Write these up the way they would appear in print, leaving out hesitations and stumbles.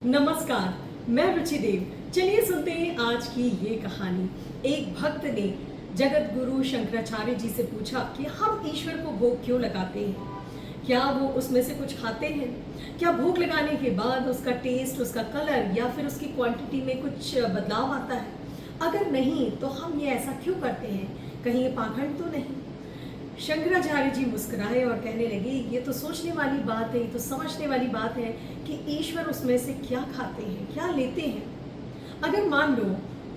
नमस्कार, मैं रुचि देव। चलिए सुनते हैं आज की ये कहानी। एक भक्त ने जगत गुरु शंकराचार्य जी से पूछा कि हम ईश्वर को भोग क्यों लगाते हैं? क्या वो उसमें से कुछ खाते हैं? क्या भोग लगाने के बाद उसका टेस्ट, उसका कलर या फिर उसकी क्वांटिटी में कुछ बदलाव आता है? अगर नहीं तो हम ये ऐसा क्यों करते हैं? कहीं ये पाखंड तो नहीं? शंकराचार्य जी मुस्कुराए और कहने लगे, ये तो सोचने वाली बात है, ये तो समझने वाली बात है कि ईश्वर उसमें से क्या खाते हैं, क्या लेते हैं। अगर मान लो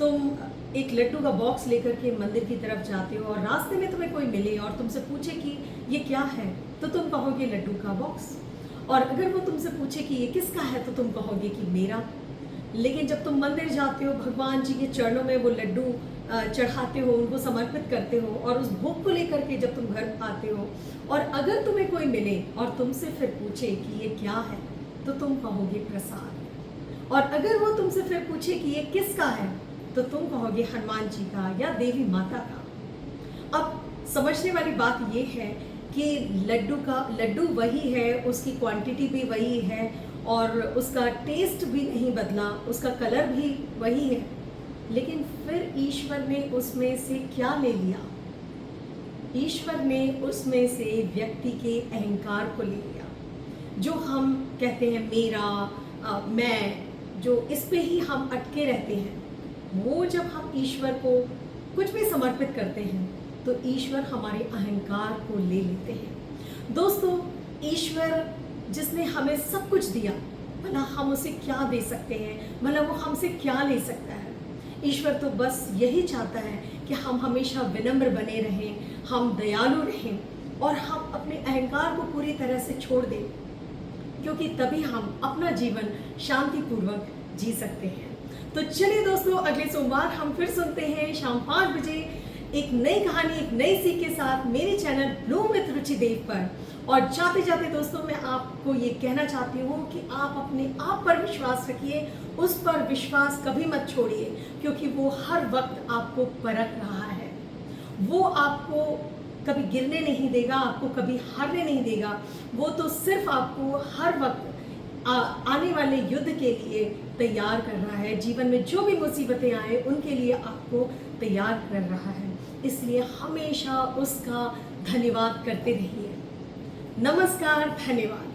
तुम एक लड्डू का बॉक्स लेकर के मंदिर की तरफ जाते हो और रास्ते में तुम्हें कोई मिले और तुमसे पूछे कि ये क्या है, तो तुम कहोगे लड्डू का बॉक्स। और अगर वो तुमसे पूछे कि ये किसका है, तो तुम कहोगे कि मेरा। लेकिन जब तुम मंदिर जाते हो, भगवान जी के चरणों में वो लड्डू चढ़ाते हो, उनको समर्पित करते हो और उस भोग को लेकर के जब तुम घर आते हो और अगर तुम्हें कोई मिले और तुमसे फिर पूछे कि ये क्या है, तो तुम कहोगे प्रसाद। और अगर वो तुमसे फिर पूछे कि ये किसका है, तो तुम कहोगे हनुमान जी का या देवी माता का। अब समझने वाली बात ये है कि लड्डू वही है, उसकी क्वांटिटी भी वही है और उसका टेस्ट भी नहीं बदला, उसका कलर भी वही है। लेकिन फिर ईश्वर ने उसमें से क्या ले लिया? ईश्वर ने उसमें से व्यक्ति के अहंकार को ले लिया। जो हम कहते हैं मेरा, मैं, जो इस पे ही हम अटके रहते हैं, वो जब हम ईश्वर को कुछ भी समर्पित करते हैं तो ईश्वर हमारे अहंकार को ले लेते हैं। दोस्तों, ईश्वर जिसने हमें सब कुछ दिया, भला हम उसे क्या दे सकते हैं? भला वो हमसे क्या ले सकता है? ईश्वर तो बस यही चाहता है कि हम हमेशा विनम्र बने रहें, हम दयालु रहें और हम अपने अहंकार को पूरी तरह से छोड़ दें, क्योंकि तभी हम अपना जीवन शांतिपूर्वक जी सकते हैं। तो चलिए दोस्तों, अगले सोमवार हम फिर सुनते हैं शाम 5 बजे एक नई कहानी, एक नई सीख के साथ मेरे चैनल ब्लूम विद रुचि देव पर। और जाते जाते दोस्तों, मैं आपको ये कहना चाहती हूँ कि आप अपने आप पर विश्वास रखिए, उस पर विश्वास कभी मत छोड़िए, क्योंकि वो हर वक्त आपको परख रहा है। वो आपको कभी गिरने नहीं देगा, आपको कभी हारने नहीं देगा। वो तो सिर्फ आपको हर वक्त आने वाले युद्ध के लिए तैयार कर रहा है। जीवन में जो भी मुसीबतें आए, उनके लिए आपको तैयार कर रहा है। इसलिए हमेशा उसका धन्यवाद करते रहिए। नमस्कार, धन्यवाद।